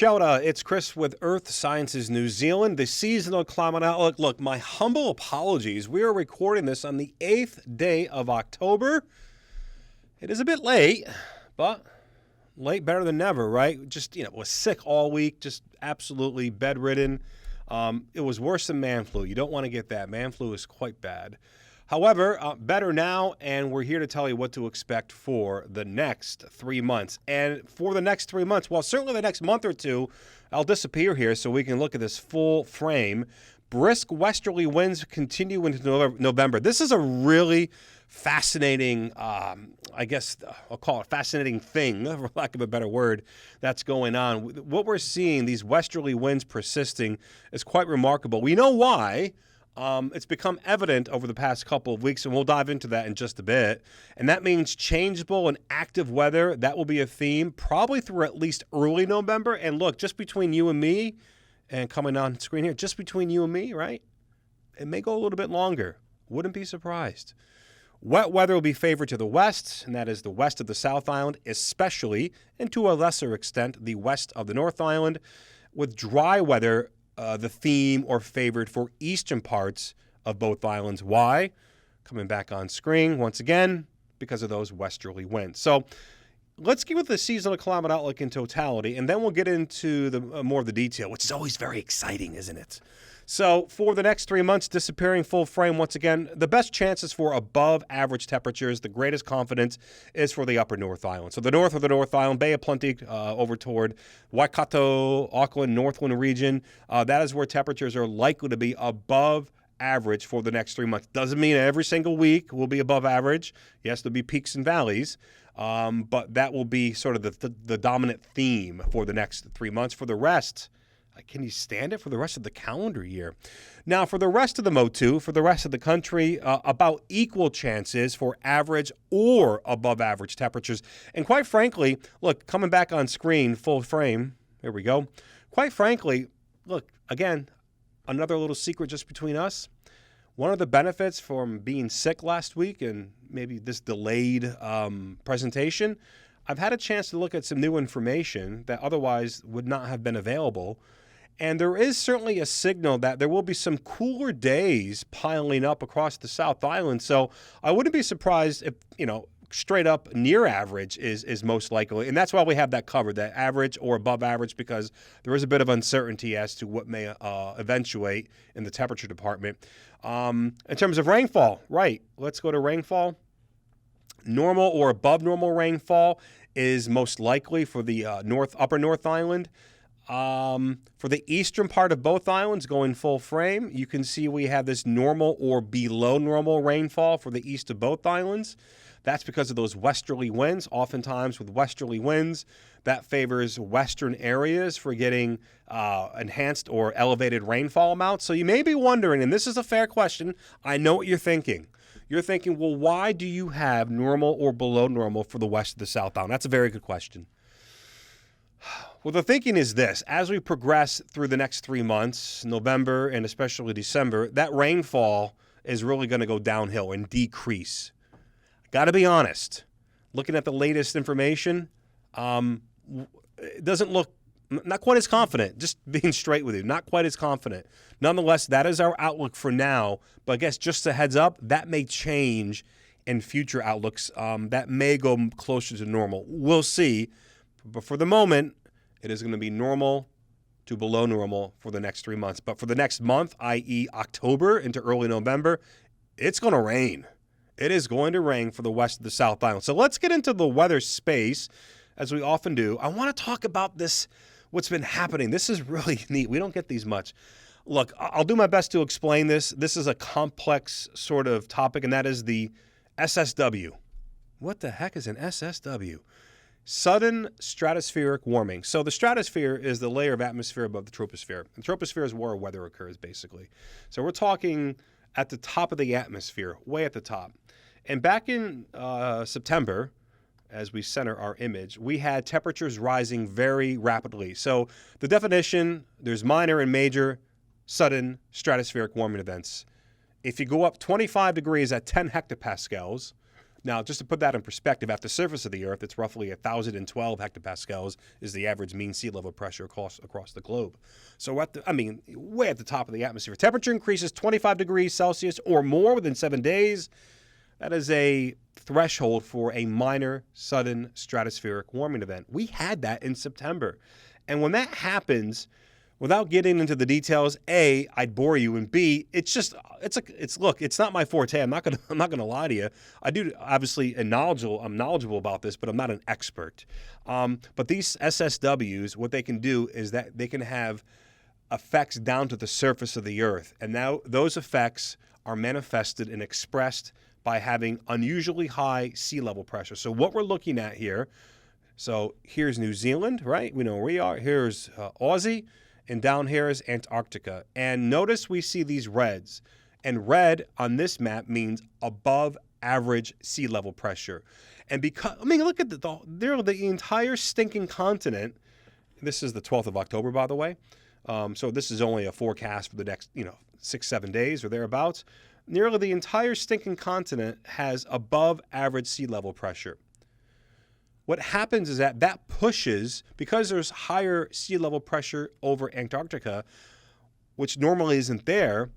Kia ora, it's Chris with Earth Sciences New Zealand, the seasonal climate outlook. Look, my humble apologies. We are recording this on the 8th day of October. It is a bit late, but late better than never, right? Just, was sick all week, just absolutely bedridden. It was worse than man flu. You don't want to get that. Man flu is quite bad. However, better now, and we're here to tell you what to expect for the next 3 months. And for the next 3 months, well, certainly the next month or two, I'll disappear here so we can look at this full frame. Brisk westerly winds continue into November. This is a really fascinating, I guess I'll call it fascinating thing, for lack of a better word, that's going on. What we're seeing, these westerly winds persisting, is quite remarkable. We know why. It's become evident over the past couple of weeks, and we'll dive into that in just a bit. And that means changeable and active weather. That will be a theme probably through at least early November. And look, just between you and me, and coming on screen here, just between you and me, right? It may go a little bit longer. Wouldn't be surprised. Wet weather will be favored to the west, and that is the west of the South Island, especially, and to a lesser extent, the west of the North Island, with dry weather the theme or favored for eastern parts of both islands. Why? Coming back on screen once again, because of those westerly winds. So let's give it the seasonal climate outlook in totality, and then we'll get into the more of the detail, which is always very exciting, isn't it? So for the next 3 months, disappearing full frame once again, the best chances for above average temperatures, the greatest confidence is for the upper North Island. So the north of the North Island, Bay of Plenty, over toward Waikato, Auckland, Northland region, that is where temperatures are likely to be above average for the next 3 months. Doesn't mean every single week will be above average. Yes, there'll be peaks and valleys, but that will be sort of the dominant theme for the next 3 months. For the rest, can you stand it for the rest of the calendar year? Now, for the rest of the MOTU, for the rest of the country, about equal chances for average or above average temperatures. And quite frankly, look, coming back on screen, full frame, here we go. Quite frankly, look, again, another little secret just between us. One of the benefits from being sick last week and maybe this delayed presentation, I've had a chance to look at some new information that otherwise would not have been available. And there is certainly a signal that there will be some cooler days piling up across the South Island. So I wouldn't be surprised if, straight up near average is most likely. And that's why we have that covered, that average or above average, because there is a bit of uncertainty as to what may eventuate in the temperature department. In terms of rainfall, right, let's go to rainfall. Normal or above normal rainfall is most likely for the upper North Island. For the eastern part of both islands, going full frame, you can see we have this normal or below normal rainfall for the east of both islands. That's because of those westerly winds. Oftentimes with westerly winds, that favors western areas for getting enhanced or elevated rainfall amounts. So you may be wondering, and this is a fair question, I know what you're thinking. You're thinking, well, why do you have normal or below normal for the west of the South Island? That's a very good question. Well, the thinking is this. As we progress through the next 3 months, November and especially December, that rainfall is really going to go downhill and decrease. Got to be honest. Looking at the latest information, it doesn't look not quite as confident, just being straight with you, not quite as confident. Nonetheless, that is our outlook for now. But I guess just a heads up, that may change in future outlooks. That may go closer to normal. We'll see. But for the moment, it is going to be normal to below normal for the next 3 months. But for the next month, i.e. October into early November, it's going to rain. It is going to rain for the west of the South Island. So let's get into the weather space, as we often do. I want to talk about this, what's been happening. This is really neat. We don't get these much. Look, I'll do my best to explain this. This is a complex sort of topic, and that is the SSW. What the heck is an SSW? Sudden Stratospheric Warming. So the stratosphere is the layer of atmosphere above the troposphere. The troposphere is where weather occurs, basically. So we're talking at the top of the atmosphere, way at the top. And back in September, as we center our image, we had temperatures rising very rapidly. So the definition, there's minor and major sudden stratospheric warming events. If you go up 25 degrees at 10 hectopascals, Now, just to put that in perspective, at the surface of the Earth, it's roughly 1,012 hectopascals is the average mean sea level pressure across the globe. So, way at the top of the atmosphere. Temperature increases 25 degrees Celsius or more within 7 days. That is a threshold for a minor sudden stratospheric warming event. We had that in September. And when that happens, without getting into the details, A, I'd bore you, and B, it's not my forte. I'm not gonna lie to you. I do obviously I'm knowledgeable about this, but I'm not an expert. But these SSWs, what they can do is that they can have effects down to the surface of the Earth, and now those effects are manifested and expressed by having unusually high sea level pressure. So what we're looking at here, so here's New Zealand, right? We know where we are. Here's Aussie, and down here is Antarctica. And notice we see these reds. And red on this map means above average sea level pressure. And because, look at the entire stinking continent. This is the 12th of October, by the way. So this is only a forecast for the next, 6-7 days or thereabouts. Nearly the entire stinking continent has above average sea level pressure. What happens is that pushes, because there's higher sea level pressure over Antarctica, which normally isn't there,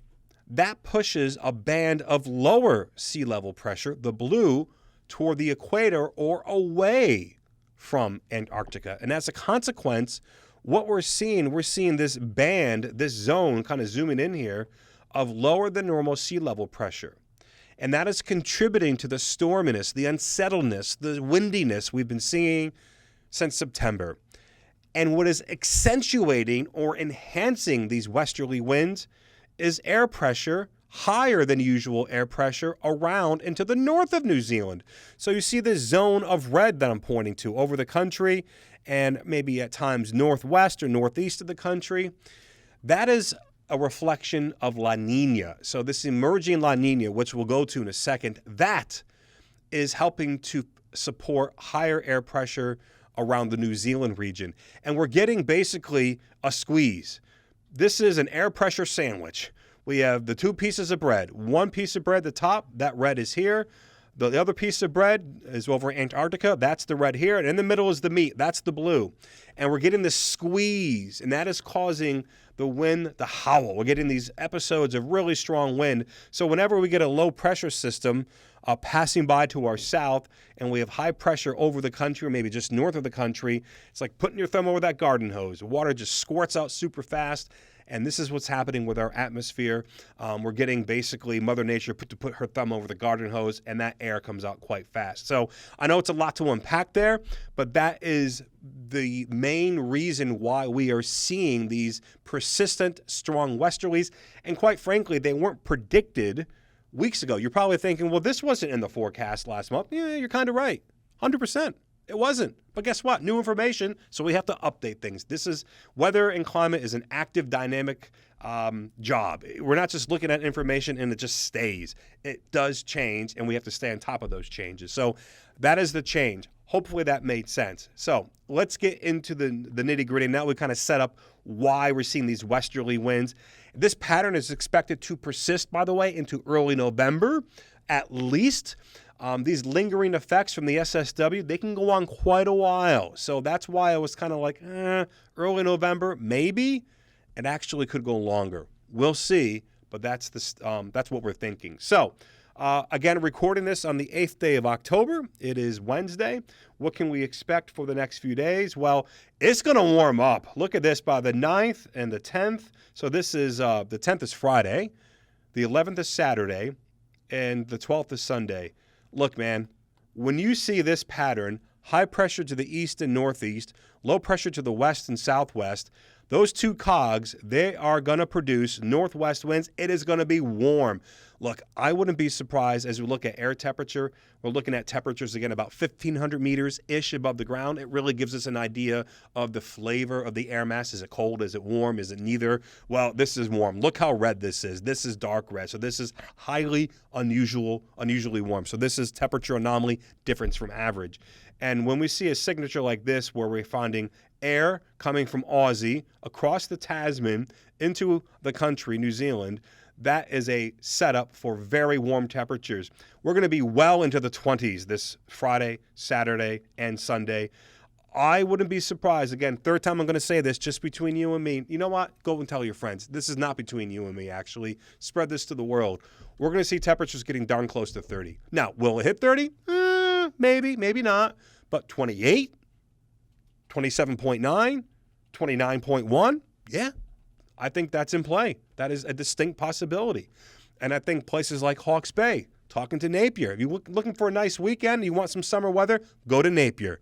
that pushes a band of lower sea level pressure, the blue, toward the equator or away from Antarctica. And as a consequence, what we're seeing this band, this zone, kind of zooming in here, of lower than normal sea level pressure. And that is contributing to the storminess, the unsettledness, the windiness we've been seeing since September. And what is accentuating or enhancing these westerly winds is air pressure, higher than usual air pressure around into the north of New Zealand. So you see this zone of red that I'm pointing to over the country and maybe at times northwest or northeast of the country. That is a reflection of La Niña. So this emerging La Niña, which we'll go to in a second, that is helping to support higher air pressure around the New Zealand region. And we're getting basically a squeeze. This is an air pressure sandwich. We have the two pieces of bread. One piece of bread at the top, that red is here. The other piece of bread is over Antarctica. That's the red here. And in the middle is the meat. That's the blue. And we're getting this squeeze, and that is causing the wind to howl. We're getting these episodes of really strong wind. So whenever we get a low pressure system passing by to our south, and we have high pressure over the country, or maybe just north of the country, it's like putting your thumb over that garden hose. Water just squirts out super fast. And this is what's happening with our atmosphere. We're getting basically Mother Nature to put her thumb over the garden hose, and that air comes out quite fast. So I know it's a lot to unpack there, but that is the main reason why we are seeing these persistent, strong westerlies. And quite frankly, they weren't predicted weeks ago. You're probably thinking, well, this wasn't in the forecast last month. Yeah, you're kind of right. 100%. It wasn't. But guess what? New information, so we have to update things. This is weather and climate is an active, dynamic job. We're not just looking at information and it just stays. It does change, and we have to stay on top of those changes. So that is the change. Hopefully that made sense. So let's get into the nitty-gritty. Now we kind of set up why we're seeing these westerly winds. This pattern is expected to persist, by the way, into early November at least. These lingering effects from the SSW, they can go on quite a while. So that's why I was kind of like, early November, maybe. It actually could go longer. We'll see, but that's what we're thinking. So, again, recording this on the 8th day of October. It is Wednesday. What can we expect for the next few days? Well, it's going to warm up. Look at this by the 9th and the 10th. So this is, the 10th is Friday, the 11th is Saturday, and the 12th is Sunday. Look, man, when you see this pattern, high pressure to the east and northeast, low pressure to the west and southwest, those two cogs, they are going to produce northwest winds. It is going to be warm. Look, I wouldn't be surprised as we look at air temperature. We're looking at temperatures, again, about 1,500 meters-ish above the ground. It really gives us an idea of the flavor of the air mass. Is it cold? Is it warm? Is it neither? Well, this is warm. Look how red this is. This is dark red. So this is highly unusually warm. So this is temperature anomaly difference from average. And when we see a signature like this where we're finding air coming from Aussie across the Tasman into the country, New Zealand, that is a setup for very warm temperatures. We're going to be well into the 20s this Friday, Saturday, and Sunday. I wouldn't be surprised. Again, third time I'm going to say this, just between you and me. You know what? Go and tell your friends. This is not between you and me, actually. Spread this to the world. We're going to see temperatures getting darn close to 30. Now, will it hit 30? Maybe, maybe not. But 28, 27.9, 29.1, yeah, I think that's in play. That is a distinct possibility. And I think places like Hawke's Bay, talking to Napier, if you're looking for a nice weekend, you want some summer weather, go to Napier.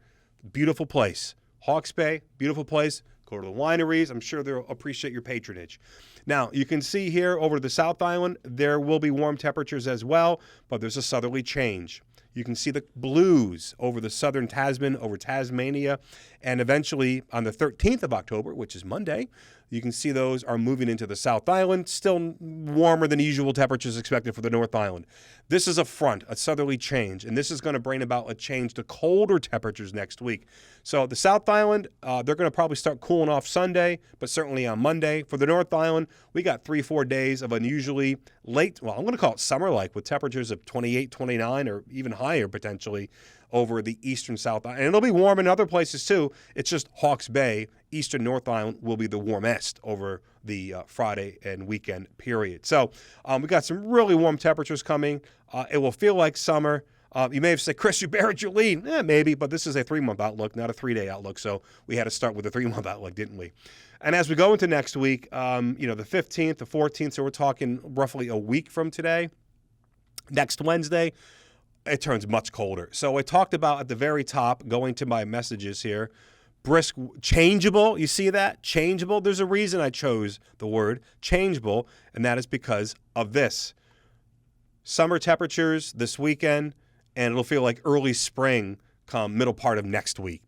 Beautiful place. Hawke's Bay, beautiful place. Go to the wineries. I'm sure they'll appreciate your patronage. Now, you can see here over the South Island, there will be warm temperatures as well, but there's a southerly change. You can see the blues over the southern Tasman, over Tasmania, and eventually on the 13th of October, which is Monday, you can see those are moving into the South Island, still warmer than usual temperatures expected for the North Island. This is a front, a southerly change, and this is going to bring about a change to colder temperatures next week. So the South Island, they're going to probably start cooling off Sunday, but certainly on Monday. For the North Island, we got 3-4 days of unusually late, well, I'm going to call it summer-like, with temperatures of 28, 29, or even higher potentially over the eastern South Island. And it'll be warm in other places too. It's just Hawke's Bay, eastern North Island will be the warmest over the Friday and weekend period. So we got some really warm temperatures coming. It will feel like summer. You may have said, Chris, you buried your lead. Maybe, but this is a 3-month outlook, not a 3-day outlook. So we had to start with a 3-month outlook, didn't we? And as we go into next week, the 15th, the 14th, so we're talking roughly a week from today. Next Wednesday, it turns much colder. So I talked about at the very top, going to my messages here, brisk, changeable. You see that? Changeable. There's a reason I chose the word changeable, and that is because of this. Summer temperatures this weekend, and it'll feel like early spring come middle part of next week.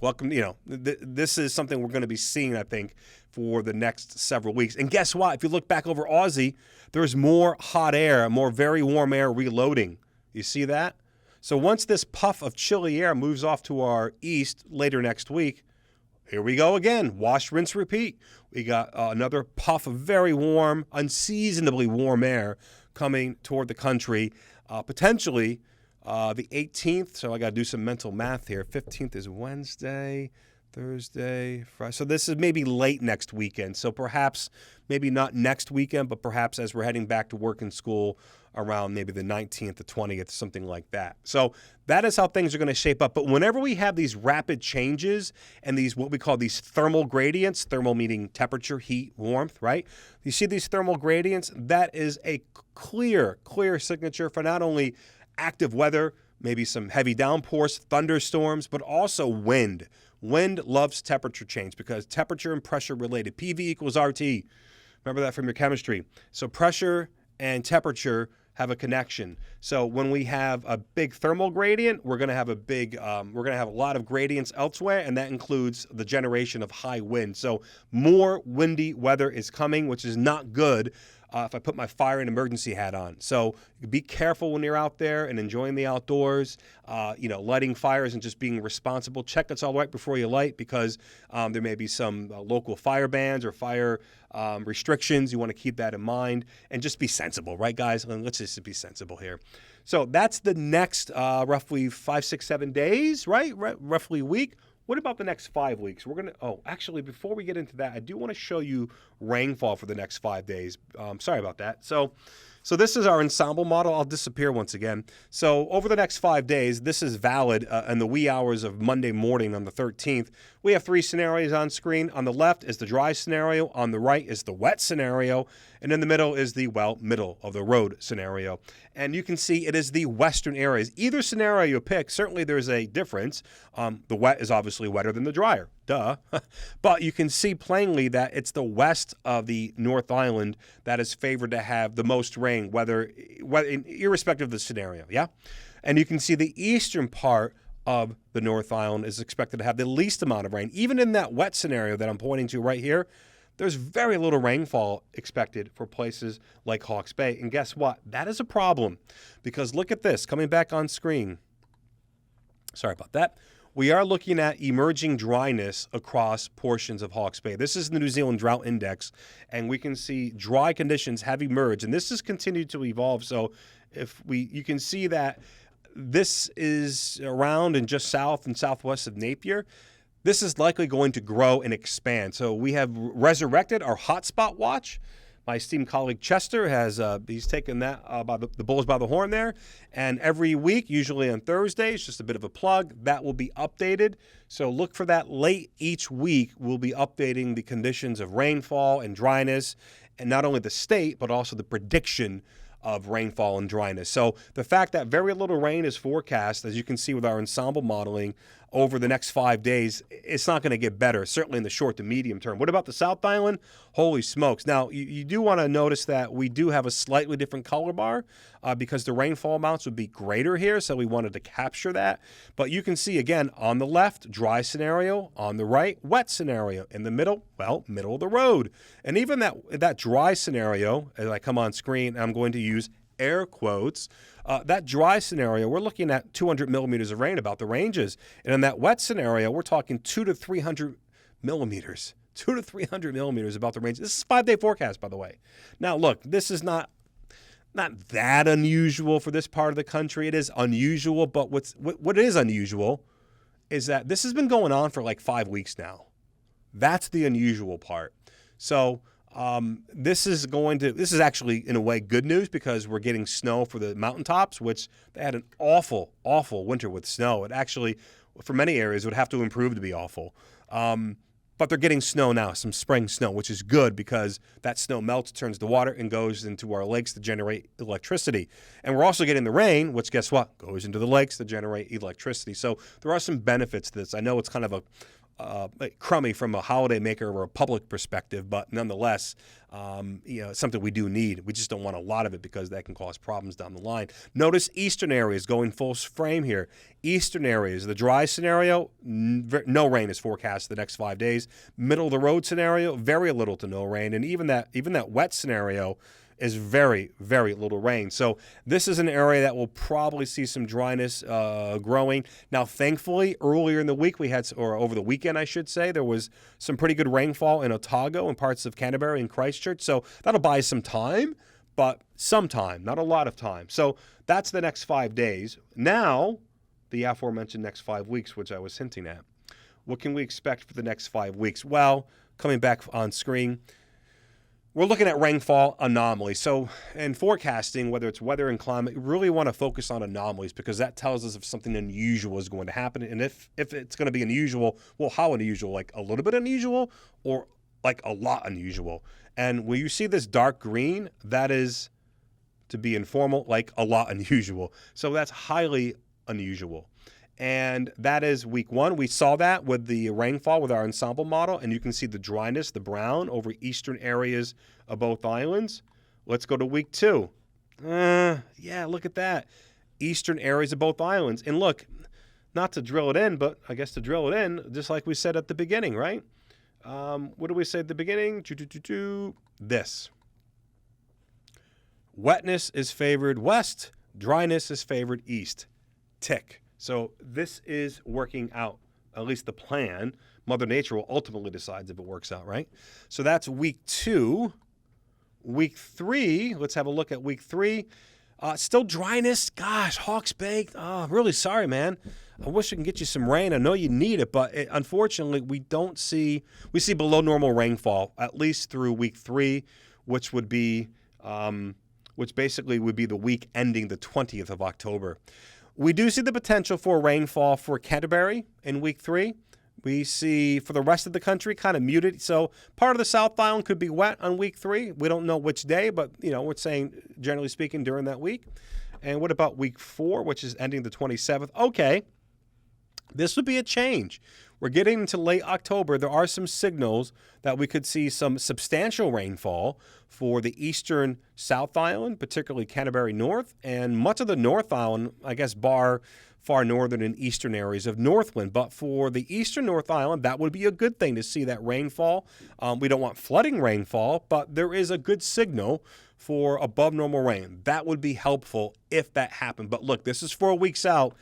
Welcome, this is something we're going to be seeing, I think, for the next several weeks. And guess what? If you look back over Aussie, there's more hot air, more very warm air reloading. You see that? So once this puff of chilly air moves off to our east later next week, here we go again. Wash, rinse, repeat. We got another puff of very warm, unseasonably warm air coming toward the country, potentially the 18th. So I got to do some mental math here. 15th is Wednesday, Thursday, Friday. So this is maybe late next weekend. So perhaps maybe not next weekend, but perhaps as we're heading back to work and school around maybe the 19th, the 20th, something like that. So that is how things are going to shape up. But whenever we have these rapid changes and these what we call these thermal gradients, thermal meaning temperature, heat, warmth, right? You see these thermal gradients, that is a clear signature for not only active weather, maybe some heavy downpours, thunderstorms, but also wind. Wind loves temperature change because temperature and pressure related. PV equals RT. Remember that from your chemistry. So pressure and temperature have a connection. So when we have a big thermal gradient, we're going to have a lot of gradients elsewhere, and that includes the generation of high wind. So more windy weather is coming, which is not good if I put my fire and emergency hat on. So be careful when you're out there and enjoying the outdoors, lighting fires and just being responsible. Check it's all right before you light because there may be some local fire bans or fire restrictions. You want to keep that in mind and just be sensible, right, guys? Let's just be sensible here. So that's the next roughly 5, 6, 7 days, right? Roughly a week. What about the next 5 weeks? Actually, before we get into that, I do want to show you rainfall for the next 5 days. Sorry about that. So So this is our ensemble model. I'll disappear once again. So over the next 5 days, this is valid in the wee hours of Monday morning on the 13th. We have 3 scenarios on screen. On the left is the dry scenario. On the right is the wet scenario. And in the middle is the, well, middle of the road scenario. And you can see it is the western areas. Either scenario you pick, certainly there's a difference. The wet is obviously wetter than the drier. Duh. But you can see plainly that it's the west of the North Island that is favored to have the most rain, whether irrespective of the scenario, yeah? And you can see the eastern part of the North Island is expected to have the least amount of rain. Even in that wet scenario that I'm pointing to right here, there's very little rainfall expected for places like Hawke's Bay. And guess what? That is a problem because look at this. Coming back on screen. Sorry about that. we are looking at emerging dryness across portions of Hawke's Bay. This is the New Zealand Drought Index, and we can see dry conditions have emerged, and this has continued to evolve. So you can see that this is around and just south and southwest of Napier. This is likely going to grow and expand. So we have resurrected our hotspot watch. My esteemed colleague Chester he's taken that by the bulls by the horn there. And every week, usually on Thursdays, just a bit of a plug, that will be updated. So look for that late each week. We'll be updating the conditions of rainfall and dryness, and not only the state, but also the prediction of rainfall and dryness. So the fact that very little rain is forecast, as you can see with our ensemble modeling, over the next 5 days, it's not going to get better, certainly in the short to medium term. What about the South Island? Holy smokes. Now, you do want to notice that we do have a slightly different color bar because the rainfall amounts would be greater here, so we wanted to capture that. But you can see, again, on the left, dry scenario. On the right, wet scenario. In the middle, well, middle of the road. And even that dry scenario, as I come on screen, I'm going to use air quotes, that dry scenario, we're looking at 200 millimeters of rain about the ranges. And in that wet scenario, we're talking 200 to 300 millimeters. 200 to 300 millimeters about the range. This is a 5-day forecast, by the way. Now, look, this is not that unusual for this part of the country. It is unusual, but what is unusual is that this has been going on for like 5 weeks now. That's the unusual part. So this is actually, in a way, good news because we're getting snow for the mountaintops, which they had an awful, awful winter with snow. It actually, for many areas, would have to improve to be awful. But they're getting snow now, some spring snow, which is good because that snow melts, turns to water, and goes into our lakes to generate electricity. And we're also getting the rain, which, guess what, goes into the lakes to generate electricity. So there are some benefits to this. I know it's kind of a crummy from a holidaymaker or a public perspective, but nonetheless, it's something we do need. We just don't want a lot of it because that can cause problems down the line. Notice eastern areas going full frame here. Eastern areas, the dry scenario, no rain is forecast the next 5 days. Middle of the road scenario, very little to no rain, and even that wet scenario is very, very little rain. So this is an area that will probably see some dryness growing. Now, thankfully, earlier in the week or over the weekend, I should say, there was some pretty good rainfall in Otago and parts of Canterbury and Christchurch. So that'll buy some time, but some time, not a lot of time. So that's the next 5 days. Now, the aforementioned next 5 weeks, which I was hinting at. What can we expect for the next 5 weeks? Well, coming back on screen, we're looking at rainfall anomalies. So in forecasting, whether it's weather and climate, you really want to focus on anomalies because that tells us if something unusual is going to happen. And if it's going to be unusual, well, how unusual? Like a little bit unusual or like a lot unusual? And when you see this dark green, that is, to be informal, like a lot unusual. So that's highly unusual. And that is week 1. We saw that with the rainfall with our ensemble model, and you can see the dryness, the brown, over eastern areas of both islands. Let's go to week 2. Yeah, look at that. Eastern areas of both islands. And look, not to drill it in, but I guess to drill it in, just like we said at the beginning, right? What did we say at the beginning? This. Wetness is favored west. Dryness is favored east. Tick. So this is working out, at least the plan. Mother Nature will ultimately decide if it works out, right? So that's week 2. Week 3, let's have a look at week 3. Still dryness. Gosh, Hawke's Bay. Oh, I'm really sorry, man. I wish I can get you some rain. I know you need it, but unfortunately, we see below normal rainfall, at least through week 3, which basically would be the week ending the 20th of October. We do see the potential for rainfall for Canterbury in week 3. We see for the rest of the country kind of muted. So part of the South Island could be wet on week 3. We don't know which day, but we're saying generally speaking during that week. And what about week 4, which is ending the 27th? Okay, this would be a change. We're getting into late October. There are some signals that we could see some substantial rainfall for the eastern South Island, particularly Canterbury North, and much of the North Island, I guess, bar far northern and eastern areas of Northland. But for the eastern North Island, that would be a good thing to see that rainfall. We don't want flooding rainfall, but there is a good signal for above normal rain. That would be helpful if that happened. But look, this is 4 weeks out.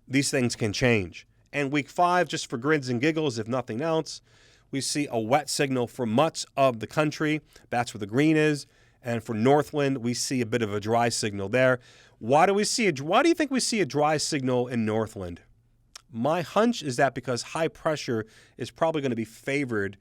These things can change. And week 5, just for grins and giggles, if nothing else, we see a wet signal for much of the country. That's where the green is. And for Northland, we see a bit of a dry signal there. Why do you think we see a dry signal in Northland? My hunch is that because high pressure is probably going to be favored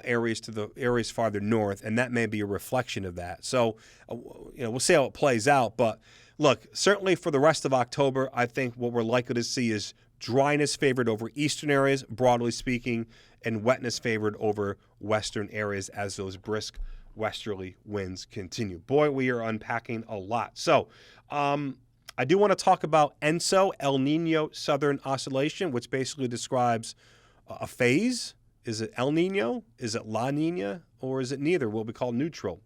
areas farther north, and that may be a reflection of that. So, we'll see how it plays out. But look, certainly for the rest of October, I think what we're likely to see is dryness favored over eastern areas, broadly speaking, and wetness favored over western areas as those brisk westerly winds continue. Boy, we are unpacking a lot. So, I do want to talk about ENSO, El Nino Southern Oscillation, which basically describes a phase. Is it El Nino? Is it La Niña? Or is it neither, what we call neutral?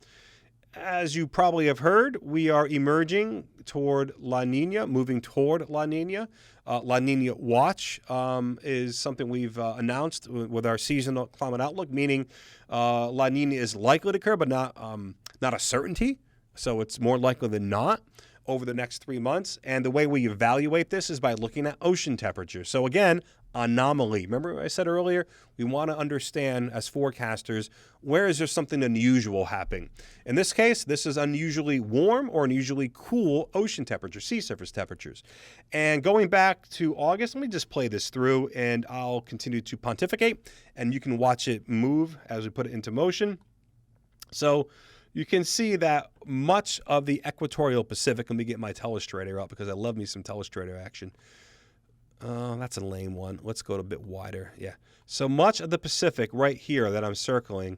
As you probably have heard, we are emerging toward La Niña, moving toward La Niña. La Niña Watch is something we've announced with our seasonal climate outlook, meaning La Niña is likely to occur, but not a certainty. So it's more likely than not over the next 3 months. And the way we evaluate this is by looking at ocean temperatures. So again, anomaly. Remember I said earlier, we want to understand as forecasters, where is there something unusual happening? In this case, this is unusually warm or unusually cool ocean temperatures, sea surface temperatures. And going back to August, let me just play this through and I'll continue to pontificate and you can watch it move as we put it into motion. So you can see that much of the equatorial Pacific, let me get my telestrator out because I love me some telestrator action. That's a lame one. Let's go a bit wider. Yeah. So much of the Pacific right here that I'm circling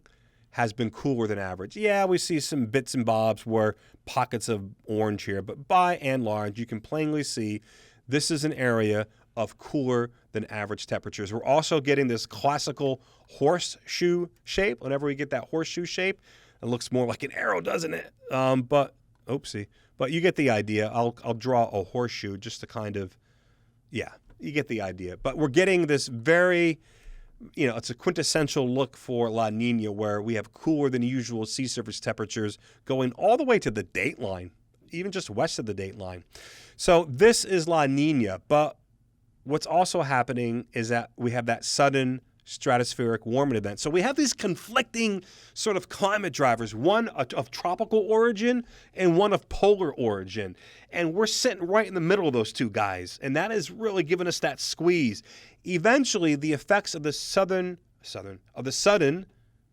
has been cooler than average. Yeah, we see some bits and bobs where pockets of orange here, but by and large, you can plainly see this is an area of cooler than average temperatures. We're also getting this classical horseshoe shape. Whenever we get that horseshoe shape, it looks more like an arrow, doesn't it? But you get the idea. I'll draw a horseshoe just to kind of, yeah, you get the idea. But we're getting this very, it's a quintessential look for La Niña where we have cooler than usual sea surface temperatures going all the way to the date line, even just west of the date line. So this is La Niña. But what's also happening is that we have that sudden stratospheric warming event. So we have these conflicting sort of climate drivers, one of tropical origin and one of polar origin. And we're sitting right in the middle of those two guys. And that has really given us that squeeze. Eventually, the effects of the sudden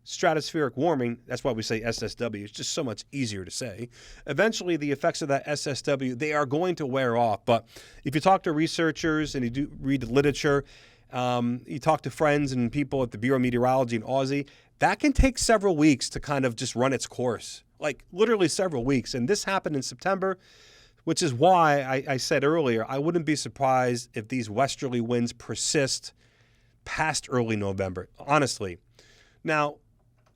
stratospheric warming, that's why we say SSW, it's just so much easier to say. Eventually, the effects of that SSW, they are going to wear off. But if you talk to researchers and you do read the literature, you talk to friends and people at the Bureau of Meteorology in Aussie, that can take several weeks to kind of just run its course, like literally several weeks. And this happened in September, which is why I said earlier, I wouldn't be surprised if these westerly winds persist past early November, honestly. Now,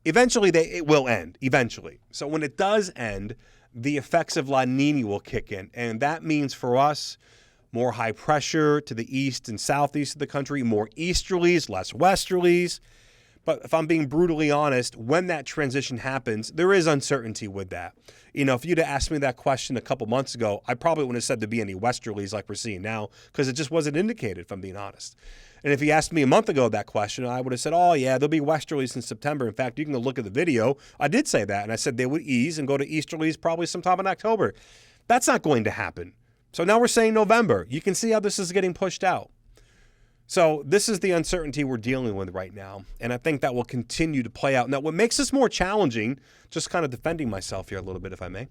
eventually it will end, eventually. So when it does end, the effects of La Niña will kick in. And that means for us, more high pressure to the east and southeast of the country, more easterlies, less westerlies. But if I'm being brutally honest, when that transition happens, there is uncertainty with that. If you'd have asked me that question a couple months ago, I probably wouldn't have said there'd be any westerlies like we're seeing now because it just wasn't indicated, if I'm being honest. And if you asked me a month ago that question, I would have said, oh, yeah, there'll be westerlies in September. In fact, you can go look at the video. I did say that, and I said they would ease and go to easterlies probably sometime in October. That's not going to happen. So now we're saying November. You can see how this is getting pushed out. So this is the uncertainty we're dealing with right now, and I think that will continue to play out. Now, what makes this more challenging, just kind of defending myself here a little bit, if I may,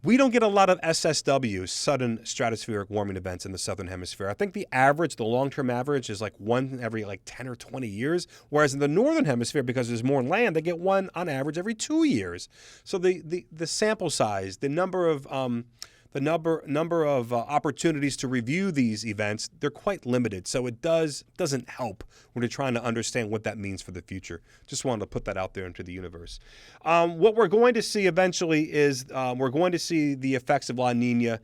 we don't get a lot of SSWs, sudden stratospheric warming events in the southern hemisphere. I think the long-term average is like one every 10 or 20 years, whereas in the northern hemisphere, because there's more land, they get one on average every 2 years. So the sample size, the number of opportunities to review these events, they're quite limited. So it doesn't help when you're trying to understand what that means for the future. Just wanted to put that out there into the universe. What we're going to see eventually is we're going to see the effects of La Niña.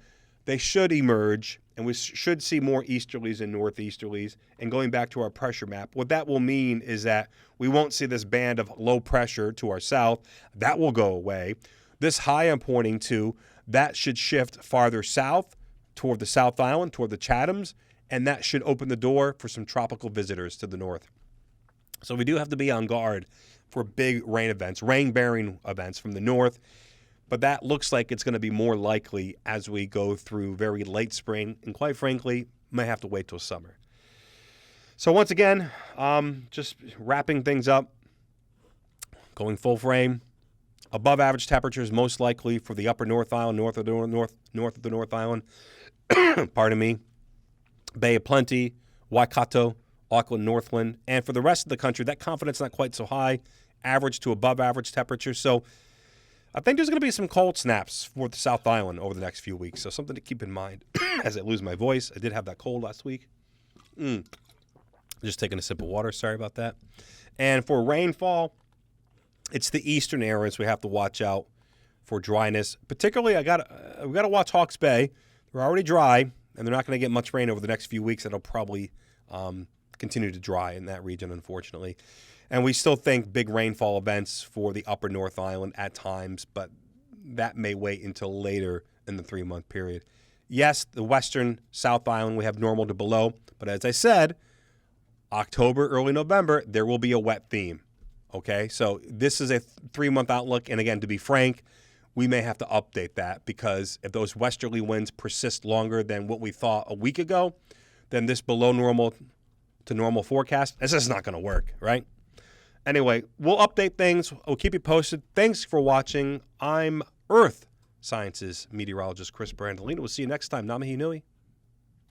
They should emerge, and we should see more easterlies and northeasterlies. And going back to our pressure map, what that will mean is that we won't see this band of low pressure to our south. That will go away. This high I'm pointing to, that should shift farther south toward the South Island, toward the Chathams, and that should open the door for some tropical visitors to the north. So we do have to be on guard for big rain events, rain-bearing events from the north, but that looks like it's going to be more likely as we go through very late spring, and quite frankly, may have to wait till summer. So once again, just wrapping things up, going full frame. Above average temperatures most likely for the upper North Island, north of the North Island. Pardon me. Bay of Plenty, Waikato, Auckland, Northland, and for the rest of the country, that confidence not quite so high. Average to above average temperatures. So I think there's going to be some cold snaps for the South Island over the next few weeks. So something to keep in mind as I lose my voice. I did have that cold last week. Just taking a sip of water. Sorry about that. And for rainfall, it's the eastern areas we have to watch out for dryness. Particularly, we got to watch Hawke's Bay. They're already dry, and they're not going to get much rain over the next few weeks. It'll probably continue to dry in that region, unfortunately. And we still think big rainfall events for the upper North Island at times, but that may wait until later in the 3-month period. Yes, the western South Island, we have normal to below, but as I said, October, early November, there will be a wet theme. Okay, so this is a 3-month outlook, and again, to be frank, we may have to update that because if those westerly winds persist longer than what we thought a week ago, then this below normal to normal forecast, this is not going to work, right? Anyway, we'll update things. We'll keep you posted. Thanks for watching. I'm Earth Sciences meteorologist Chris Brandolino. We'll see you next time. Namahi Nui.